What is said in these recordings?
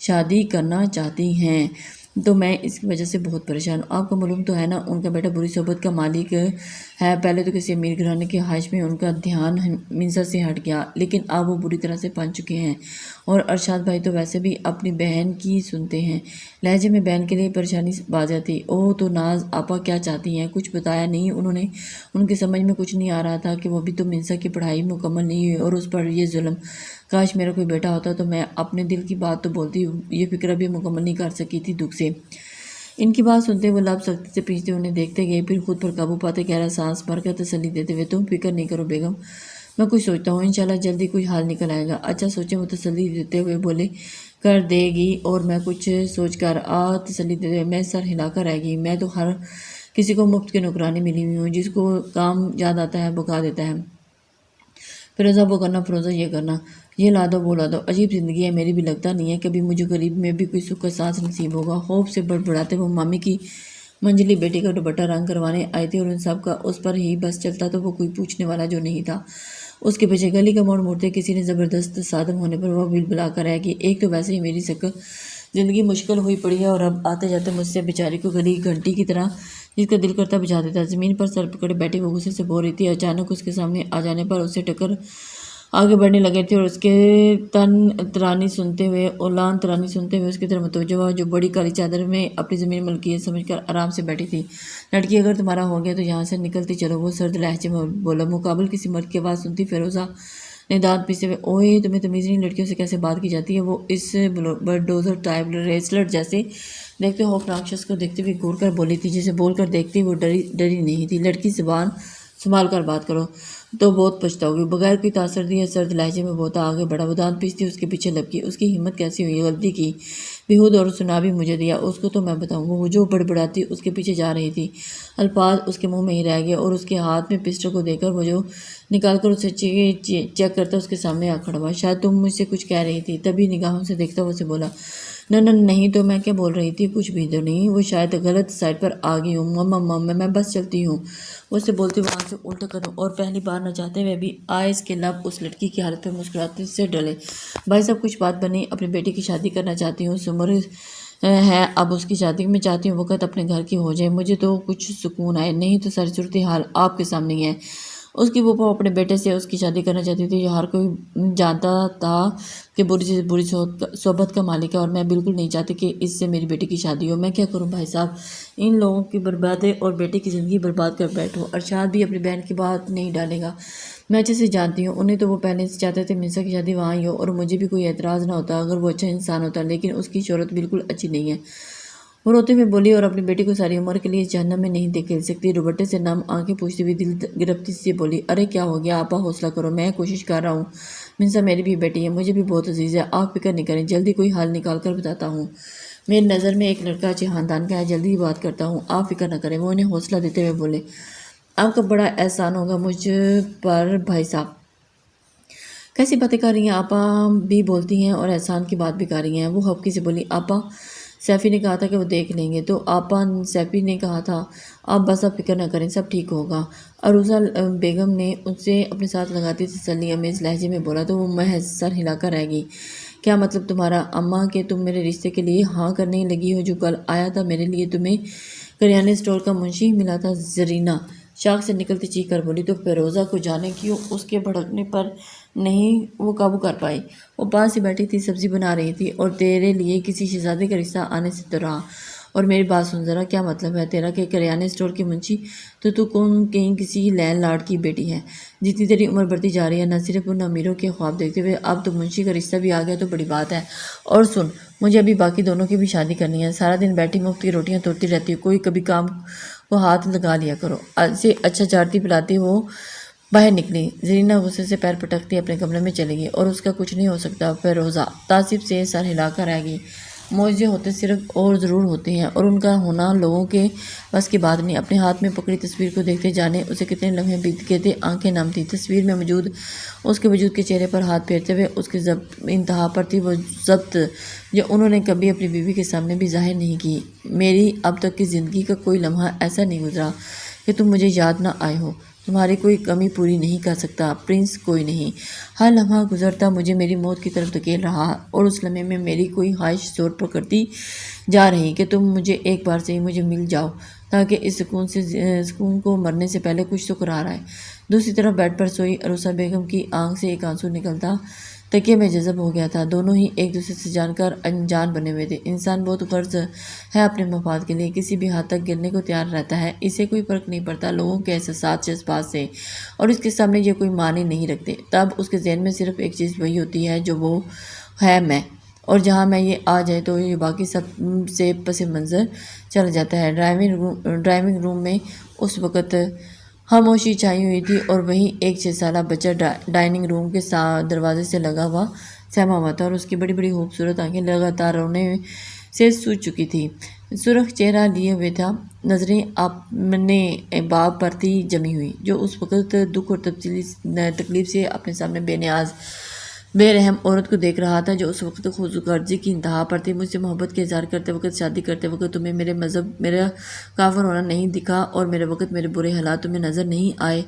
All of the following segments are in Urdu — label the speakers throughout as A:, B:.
A: شادی کرنا چاہتی ہیں، تو میں اس کی وجہ سے بہت پریشان ہوں۔ آپ کو معلوم تو ہے نا، ان کا بیٹا بری صحبت کا مالک ہے۔ پہلے تو کسی امیر گھرانے کے خواہش میں ان کا دھیان منصا سے ہٹ گیا، لیکن اب وہ بری طرح سے پھنس چکے ہیں۔ اور ارشاد بھائی تو ویسے بھی اپنی بہن کی سنتے ہیں۔ لہجے میں بہن کے لیے پریشانی بازی تھی۔ اوہ تو ناز آپا کیا چاہتی ہیں؟ کچھ بتایا نہیں انہوں نے؟ ان کی سمجھ میں کچھ نہیں آ رہا تھا کہ وہ بھی تو منصا کی پڑھائی مکمل نہیں ہوئی اور اس پر یہ ظلم۔ کاش میرا کوئی بیٹا ہوتا تو میں اپنے دل کی بات تو بولتی، یہ فکرہ بھی مکمل نہیں کر سکی تھی دکھ سے۔ ان کی بات سنتے وہ لب سختی سے پیچھتے انہیں دیکھتے گئے، پھر خود پر قابو پاتے گہرا سانس بھر کر تسلی دیتے ہوئے، تم فکر نہیں کرو بیگم، میں کچھ سوچتا ہوں، انشاءاللہ جلدی کوئی حال نکل آئے گا۔ اچھا سوچیں، وہ تسلی دیتے ہوئے بولے، کر دے گی، اور میں کچھ سوچ کر تسلی دیتے ہوئے میں سر ہلا کر رہ گئی۔ میں تو ہر کسی کو مفت کی نوکرانی ملی ہوئی ہوں، جس کو کام یاد آتا ہے بکا دیتا ہے، فیروزہ وہ کرنا، فروزہ یہ کرنا، یہ لا دو وہ لا دو، عجیب زندگی ہے میری بھی، لگتا نہیں ہے کبھی مجھے غریب میں بھی کوئی سکھ کا سانس نصیب ہوگا۔ خوف سے بڑبڑاتے وہ مامی کی منجلی بیٹی کا دوپٹہ رنگ کروانے آئی تھی، اور ان سب کا اس پر ہی بس چلتا تو وہ کوئی پوچھنے والا جو نہیں تھا۔ اس کے پیچھے گلی کا موڑ موڑتے کسی نے زبردست صادم ہونے پر وہ بلا کر رہ گئی، ایک تو ویسے ہی میری زندگی مشکل ہوئی پڑی ہے، اور اب آتے جاتے مجھ سے بیچاری کو گلی گھنٹی کی طرح جس کا دل کرتا بجا دیتا۔ زمین پر سر پکڑے بیٹھی وہ غصے سے بول رہی تھی، اچانک اس کے سامنے آ جانے پر اسے ٹکر آگے بڑھنے لگے تھے، اور اس کے لان ترانی سنتے ہوئے اس کی طرف متوجہ ہوا، جو بڑی کالی چادر میں اپنی زمین ملکیت سمجھ کر آرام سے بیٹھی تھی۔ لڑکی اگر تمہارا ہو گیا تو یہاں سے نکلتی چلو، وہ سرد لہجے میں بولا۔ مقابل کسی مرد کی آواز سنتی فیروزہ نے دانت پیستے ہوئے، اوئے تمہیں تمیز نہیں، لڑکیوں سے کیسے بات کی جاتی ہے؟ وہ اس بلڈوزر ٹائپ ریسلر جیسے دیکھتے خوفناک شخص کو دیکھتے ہوئے گور کر بولی تھی، جسے بول کر دیکھتی وہ ڈری نہیں تھی۔ لڑکی زبان سنبھال کر بات کرو تو بہت پچھتاؤ گی۔ بغیر کوئی تاثر دیے سرد لہجے میں بہتا آگے بڑھا۔ وہ دانت پیستی اس کے پیچھے لپکی، اس کی ہمت کیسی ہوئی غلطی کی بےحود اور سنا بھی مجھے دیا، اس کو تو میں بتاؤں۔ وہ جو بڑبڑاتی اس کے پیچھے جا رہی تھی، الفاظ اس کے منہ میں ہی رہ گئے، اور اس کے ہاتھ میں پسٹل کو دیکھ کر وہ جو نکال کر اسے چیک کرتا اس کے سامنے آ کھڑا ہوا۔ شاید تم مجھ سے کچھ کہہ رہی تھی، تبھی نگاہوں سے دیکھتا وہ سے بولا، نہیں تو میں کیا بول رہی تھی، کچھ بھی تو نہیں، وہ شاید غلط سائڈ پر آ گئی ہوں، مما میں بس چلتی ہوں۔ اس سے بولتی وہاں سے الٹا قدم، اور پہلی بار نہ چاہتے ہوئے بھی آئس کے لب اس لڑکی کی حالت پہ مسکراتے سے ڈلے۔ بھائی صاحب کچھ بات بنی، اپنی بیٹی کی شادی کرنا چاہتی ہوں، عمر ہے اب اس کی شادی، میں چاہتی ہوں وقت اپنے گھر کی ہو جائے، مجھے تو کچھ سکون آئے، نہیں تو ساری صورتحال آپ کے سامنے ہی ہے۔ اس کی پھوپھا اپنے بیٹے سے اس کی شادی کرنا چاہتی تھی، جو ہر کوئی جانتا تھا کہ بری صحبت کا مالک ہے، اور میں بالکل نہیں چاہتی کہ اس سے میری بیٹی کی شادی ہو۔ میں کیا کروں بھائی صاحب، ان لوگوں کی بربادی اور بیٹے کی زندگی برباد کر بیٹھوں۔ ارشاد بھی اپنی بہن کی بات نہیں ڈالے گا، میں اچھے سے جانتی ہوں انہیں، تو وہ پہلے سے چاہتے تھے منصا کی شادی وہاں ہی ہو، اور مجھے بھی کوئی اعتراض نہ ہوتا اگر وہ اچھا انسان ہوتا، لیکن اس کی شہرت بالکل اچھی نہیں ہے۔ وہ روتے ہوئے بولی، اور اپنی بیٹی کو ساری عمر کے لیے جہنم میں نہیں دھکیل سکتی۔ دوپٹے سے نم آنکھیں پوچھتی ہوئی دل گرفتی سے بولی، ارے کیا ہو گیا آپا، حوصلہ کرو، میں کوشش کر رہا ہوں، منصا میری بھی بیٹی ہے، مجھے بھی بہت عزیز ہے، آپ فکر نہیں کریں، جلدی کوئی حل نکال کر بتاتا ہوں۔ میری نظر میں ایک لڑکا اچھے خاندان کا ہے، جلدی ہی بات کرتا ہوں، آپ فکر نہ کریں۔ وہ انہیں حوصلہ دیتے ہوئے بولے، آپ کا بڑا احسان ہوگا مجھ پر بھائی صاحب۔ کیسی باتیں کر رہی ہیں، آپا بھی بولتی ہیں اور احسان کی بات بھی کر رہی ہیں۔ وہ ہبکی سے بولی، آپا سیفی نے کہا تھا کہ وہ دیکھ لیں گے، تو آپا سیفی نے کہا تھا، آپ بس اب فکر نہ کریں، سب ٹھیک ہوگا۔ عروسہ بیگم نے اس سے اپنے ساتھ لگاتی تسلی امیز لہجے میں بولا، تو وہ محض سر ہلا کر رہ گئی۔ کیا مطلب تمہارا اماں کہ تم میرے رشتے کے لیے ہاں کرنے لگی ہو؟ جو کل آیا تھا میرے لیے تمہیں کریانے اسٹور کا منشی ملا تھا؟ زرینہ شاخ سے نکلتی چیخ کر بولی، تو فیروزہ کو جانے کیوں اس کے بھڑکنے پر نہیں وہ قابو کر پائی۔ وہ پاس ہی بیٹھی تھی، سبزی بنا رہی تھی، اور تیرے لیے کسی شہزادے کا رشتہ آنے سے تو رہا۔ اور میری بات سن ذرا، کیا مطلب ہے تیرا کہ کریانے اسٹور کی منشی تو کون کہیں کسی لین لاڈ کی بیٹی ہے؟ جتنی تیری عمر بڑھتی جا رہی ہے، نہ صرف ان امیروں کے خواب دیکھتے ہوئے اب تو منشی کا رشتہ بھی آ گیا تو بڑی بات ہے۔ اور سن، مجھے ابھی باقی دونوں کی بھی شادی کرنی ہے، سارا دن بیٹھی مفت کی روٹیاں توڑتی رہتی ہو، کوئی کبھی کام کو ہاتھ لگا لیا کرو۔ اسے اچھا چارتی پلاتی ہو۔ باہر نکلی زرینہ غصے سے پیر پٹکتی اپنے کمرے میں چلی گئی، اور اس کا کچھ نہیں ہو سکتا۔ فیروزہ تعصب سے سر ہلا کر رہ گئی۔ معجزے ہوتے صرف اور ضرور ہوتے ہیں، اور ان کا ہونا لوگوں کے بس کی بات نہیں۔ اپنے ہاتھ میں پکڑی تصویر کو دیکھتے جانے اسے کتنے لمحے بیت گئے تھے، آنکھیں نم تھیں۔ تصویر میں موجود اس کے وجود کے چہرے پر ہاتھ پھیرتے ہوئے اس کے انتہا پر تھی وہ ضبط جو انہوں نے کبھی اپنی بیوی کے سامنے بھی ظاہر نہیں کی۔ میری اب تک کی زندگی کا کوئی لمحہ ایسا نہیں گزرا کہ تم مجھے یاد نہ آئے ہو، تمہاری کوئی کمی پوری نہیں کر سکتا، پرنس کوئی نہیں۔ ہر لمحہ گزرتا مجھے میری موت کی طرف دھکیل رہا، اور اس لمحے میں میری کوئی خواہش زور پکڑتی جا رہی کہ تم مجھے ایک بار سے ہی مجھے مل جاؤ، تاکہ اس سکون کو مرنے سے پہلے کچھ تو قرار آئے۔ دوسری طرف بیڈ پر سوئی عروسہ بیگم کی آنکھ سے ایک آنسو نکلتا تکیے میں جذب ہو گیا تھا۔ دونوں ہی ایک دوسرے سے جان کر انجان بنے ہوئے تھے۔ انسان بہت غرض ہے اپنے مفاد کے لیے کسی بھی حد تک گرنے کو تیار رہتا ہے، اسے کوئی فرق نہیں پڑتا لوگوں کے احساسات جذبات سے، اور اس کے سامنے یہ کوئی معنی نہیں رکھتے۔ تب اس کے ذہن میں صرف ایک چیز وہی ہوتی ہے جو وہ ہے میں، اور جہاں میں یہ آ جائے تو یہ باقی سب سے پس منظر چلا جاتا ہے۔ ڈرائیونگ روم میں اس وقت خاموشی چھائی ہوئی تھی، اور وہیں ایک 6 سالہ بچہ ڈائننگ روم کے دروازے سے لگا ہوا سہما ہوا تھا، اور اس کی بڑی بڑی خوبصورت آنکھیں لگاتار رونے سے سوج چکی تھی۔ سرخ چہرہ لیے ہوئے تھا، نظریں اپنے باپ پر تھی جمی ہوئی، جو اس وقت دکھ اور تکلیف سے اپنے سامنے بے نیاز بے رحم عورت کو دیکھ رہا تھا، جو اس وقت خودغرضی کی انتہا پر تھی۔ مجھ سے محبت کے اظہار کرتے وقت، شادی کرتے وقت تمہیں میرے مذہب، میرا کافر ہونا نہیں دکھا، اور میرے وقت میرے برے حالات تمہیں نظر نہیں آئے،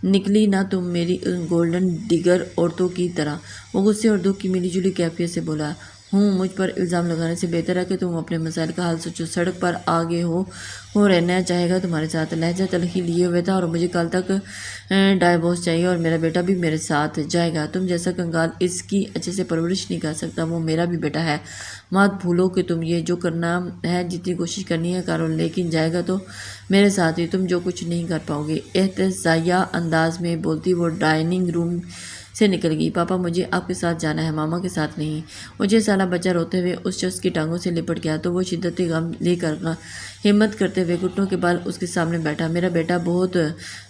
A: نکلی نہ تم میری گولڈن ڈگر عورتوں کی طرح۔ وہ غصے اور دکھ کی ملی جلی کیفیت سے بولا، مجھ پر الزام لگانے سے بہتر ہے کہ تم اپنے مسائل کا حل سوچو۔ سڑک پر آگے ہو رہنا چاہے گا تمہارے ساتھ۔ لہجہ تلخی لیے ہوئے تھا، اور مجھے کل تک ڈائیورس چاہیے، اور میرا بیٹا بھی میرے ساتھ جائے گا۔ تم جیسا کنگال اس کی اچھے سے پرورش نہیں کر سکتا، وہ میرا بھی بیٹا ہے۔ مت بھولو کہ تم یہ جو کرنا ہے، جتنی کوشش کرنی ہے کرو، لیکن جائے گا تو میرے ساتھ ہی، تم جو کچھ نہیں کر پاؤ گے۔ احتجاجیہ انداز میں بولتی وہ ڈائننگ روم سے نکل گئی۔ پاپا مجھے آپ کے ساتھ جانا ہے، ماما کے ساتھ نہیں۔ وہ 6 سالہ بچہ روتے ہوئے اس شخص کی ٹانگوں سے لپٹ گیا، تو وہ شدت غم لے کر ہمت کرتے ہوئے گھٹنوں کے بال اس کے سامنے بیٹھا۔ میرا بیٹا بہت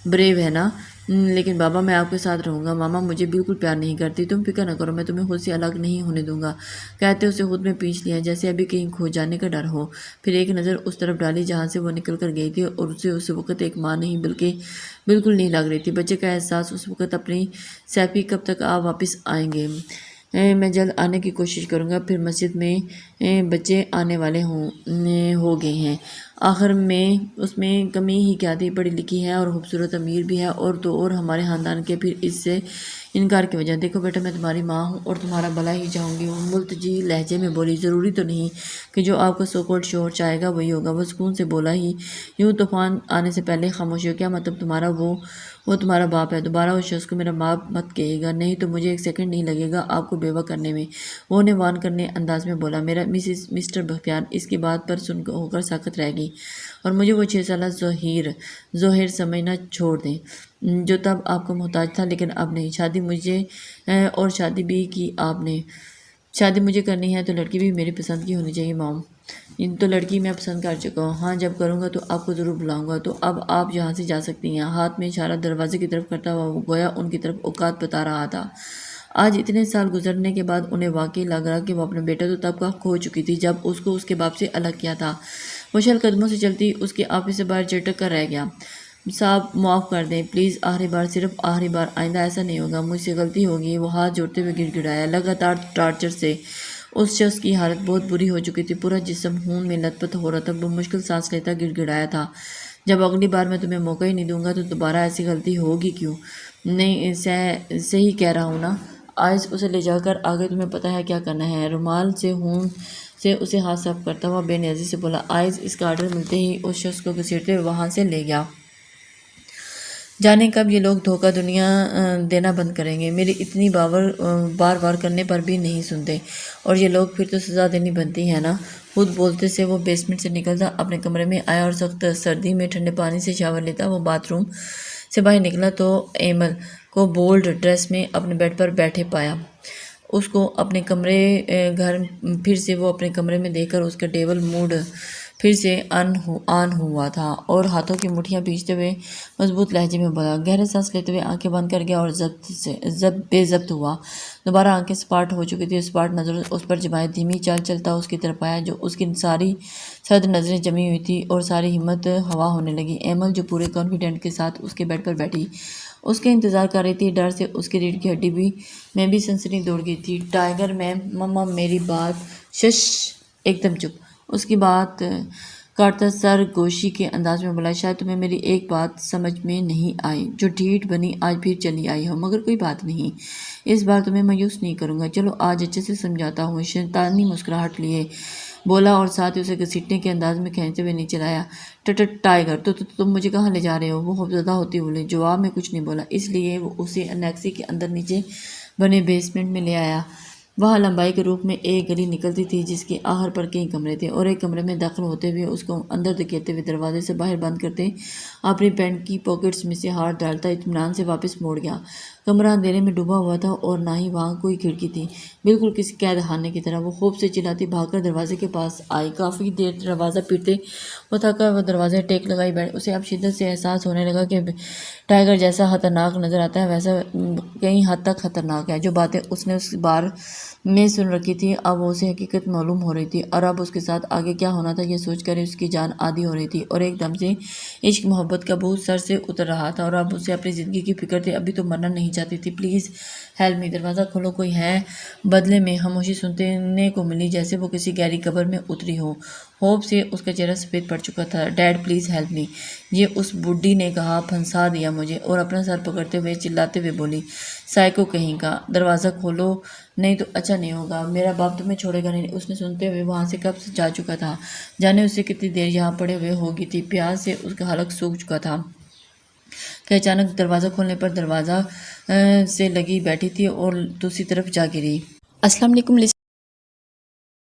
A: بریو ہے نا، لیکن بابا میں آپ کے ساتھ رہوں گا۔ ماما مجھے بالکل پیار نہیں کرتی، تم فکر نہ کرو، میں تمہیں خود سے الگ نہیں ہونے دوں گا، کہتے اسے خود میں پیچ لیا، جیسے ابھی کہیں کھو جانے کا ڈر ہو۔ پھر ایک نظر اس طرف ڈالی جہاں سے وہ نکل کر گئی تھی، اور اسے اس وقت ایک ماں نہیں بلکہ بالکل نہیں لگ رہی تھی۔ بچے کا احساس اس وقت اپنی سیفی کب تک آپ واپس آئیں گے؟ میں جلد آنے کی کوشش کروں گا۔ پھر مسجد میں بچے آنے والے ہو گئے ہیں۔ آخر میں اس میں کمی ہی کیا تھی، پڑھی لکھی ہے اور خوبصورت، امیر بھی ہے، اور تو اور ہمارے خاندان کے۔ پھر اس سے انکار کی وجہ؟ دیکھو بیٹا، میں تمہاری ماں ہوں اور تمہارا بھلا ہی چاہوں گی۔ وہ ملتجی لہجے میں بولی، ضروری تو نہیں کہ جو آپ کا سو کالڈ شوہر چاہے گا وہی ہوگا۔ وہ سکون سے بولا ہی یوں طوفان آنے سے پہلے خاموشی ہو۔ کیا مطلب تمہارا؟ وہ تمہارا باپ ہے؟ دوبارہ اس شخص کو میرا باپ مت کہیے گا، نہیں تو مجھے ایک سیکنڈ نہیں لگے گا آپ کو بیوہ کرنے میں، وہ انہیں وان کرنے انداز میں بولا۔ مسٹر بختیار اس کی بات پر سن ہو کر ساکت رہ گئی، اور مجھے وہ 6 سالہ ظہیر سمجھنا چھوڑ دیں، جو تب آپ کو محتاج تھا لیکن اب نہیں۔ شادی مجھے اور شادی بھی کی آپ نے؟ شادی مجھے کرنی ہے تو لڑکی بھی میری پسند کی ہونی چاہیے مام۔ تو لڑکی میں پسند کر چکا ہوں، ہاں جب کروں گا تو آپ کو ضرور بلاؤں گا۔ تو اب آپ یہاں سے جا سکتی ہیں۔ ہاتھ میں اشارہ دروازے کی طرف کرتا ہوا وہ گویا ان کی طرف اوقات بتا رہا تھا۔ آج اتنے سال گزرنے کے بعد انہیں واقعی لگ رہا کہ وہ اپنا بیٹا تو تب کا کھو چکی تھی جب اس کو اس کے باپ سے الگ کیا تھا۔ وہ چل قدموں سے چلتی اس کے آفس سے باہر چٹک کر رہ گیا۔ صاحب معاف کر دیں پلیز، آخری بار، صرف آخری بار، آئندہ ایسا نہیں ہوگا، مجھ سے غلطی ہوگی۔ وہ ہاتھ جوڑتے ہوئے گڑ گڑایا۔ لگاتار ٹارچر سے اس شخص کی حالت بہت بری ہو چکی تھی، پورا جسم خون میں لت پت ہو رہا تھا۔ وہ مشکل سانس لیتا گڑ گڑایا تھا، جب اگلی بار میں تمہیں موقع ہی نہیں دوں گا تو دوبارہ ایسی غلطی ہوگی کیوں؟ نہیں صحیح کہہ رہا ہوں نا؟ آئس اسے لے جا کر آگے تمہیں پتہ ہے کیا کرنا ہے۔ رومال سے خون سے اسے ہاتھ صاف کرتا ہوا بے نیازی سے بولا۔ آئس اس کا آرڈر ملتے ہی اس شخص کو گھسیٹتے ہوئے وہاں سے لے گیا۔ جانے کب یہ لوگ دھوکہ دنیا دینا بند کریں گے، میری اتنی بار کرنے پر بھی نہیں سنتے، اور یہ لوگ پھر تو سزا دینی بنتی ہے نا۔ خود بولتے سے وہ بیسمنٹ سے نکلتا اپنے کمرے میں آیا، اور سخت سردی میں ٹھنڈے پانی سے شاور لیتا۔ وہ باتھ روم سے باہر نکلا تو ایمل کو بولڈ ڈریس میں اپنے بیڈ پر بیٹھے پایا۔ اس کو اپنے کمرے گھر پھر سے وہ اپنے کمرے میں دیکھ کر اس کا ڈیول موڈ پھر سے آن ہوا تھا، اور ہاتھوں کی مٹھیاں بھیجتے ہوئے مضبوط لہجے میں بولا۔ گہرے سانس لیتے ہوئے آنکھیں بند کر گیا اور بے ضبط ہوا۔ دوبارہ آنکھیں سپاٹ ہو چکی تھی، سپاٹ نظر اس پر جمائے دھیمی چال چلتا اس کی طرف آیا، جو اس کی ساری سرد نظریں جمی ہوئی تھی اور ساری ہمت ہوا ہونے لگی۔ ایمل جو پورے کانفیڈنٹ کے ساتھ اس کے بیڈ پر بیٹھی اس کے انتظار کر رہی تھی، ڈر سے اس کی ریڑھ کی ہڈی میں بھی سنسنی دوڑ گئی تھی۔ ٹائیگر میم، مما میری بات، شش، ایک دم چپ۔ اس کی بات کاٹتا سر گوشی کے انداز میں بولا، شاید تمہیں میری ایک بات سمجھ میں نہیں آئی، جو ڈھیٹ بنی آج پھر چلی آئی ہو، مگر کوئی بات نہیں، اس بار تمہیں مایوس نہیں کروں گا، چلو آج اچھے سے سمجھاتا ہوں۔ شیطانی مسکراہٹ لیے بولا اور ساتھ ہی اسے گھسیٹنے کے انداز میں کھینچتے ہوئے نیچے لایا۔ ٹائیگر، تو تم مجھے کہاں لے جا رہے ہو؟ وہ خوفزدہ ہوتی بولی۔ جواب میں کچھ نہیں بولا، اس لیے وہ اسے انیکسی کے اندر نیچے بنے بیسمنٹ میں لے آیا۔ وہاں لمبائی کے روپ میں ایک گلی نکلتی تھی جس کے آخر پر کئی کمرے تھے، اور ایک کمرے میں داخل ہوتے ہوئے اس کو اندر دھکیلتے ہوئے دروازے سے باہر بند کرتے اپنی پینٹ کی پاکٹس میں سے ہاتھ ڈالتا اطمینان سے واپس موڑ گیا۔ کمرہ اندھیرے میں ڈوبا ہوا تھا اور نہ ہی وہاں کوئی کھڑکی تھی، بالکل کسی قید خانے کی طرح۔ وہ خوف سے چلاتی بھاگ کر دروازے کے پاس آئی۔ کافی دیر دروازہ پیٹتے وہ تھکا وہ دروازے ٹیک لگائی بیٹھ۔ اسے اب شدت سے احساس ہونے لگا کہ ٹائیگر جیسا خطرناک نظر آتا ہے ویسا کئی حد تک خطرناک ہے۔ جو باتیں اس نے اس بار میں سن رکھی تھی اب اسے حقیقت معلوم ہو رہی تھی، اور اب اس کے ساتھ آگے کیا ہونا تھا یہ سوچ کر اس کی جان آدھی ہو رہی تھی، اور ایک دم سے عشق محبت کا بوجھ سر سے اتر رہا تھا، اور اب اسے اپنی زندگی کی فکر تھی۔ ابھی تو مرنا نہیں چاہتی تھی۔ پلیز ہیلپ می، دروازہ کھولو، کوئی ہے؟ بدلے میں خاموشی سننے کو ملی، جیسے وہ کسی گہری قبر میں اتری ہو۔ ہوپ سے اس کا چہرہ سفید پڑ چکا تھا۔ ڈیڈ پلیز ہیلپ می، یہ اس بڈھی نے کہا، پھنسا دیا مجھے، اور اپنا سر پکڑتے ہوئے چلاتے ہوئے بولی، سائیکو کہیں کا، دروازہ کھولو نہیں تو اچھا نہیں ہوگا، میرا باپ تمہیں چھوڑے گا نہیں۔ اس نے سنتے ہوئے وہاں سے کب سے جا چکا تھا، جانے اسے کتنی دیر یہاں پڑے ہوئے ہوگی تھی۔ پیاس سے اس کا حلق سوکھ چکا تھا کہ اچانک دروازہ کھولنے پر دروازہ سے لگی بیٹھی تھی اور دوسری طرف جا گری۔ السلام علیکم۔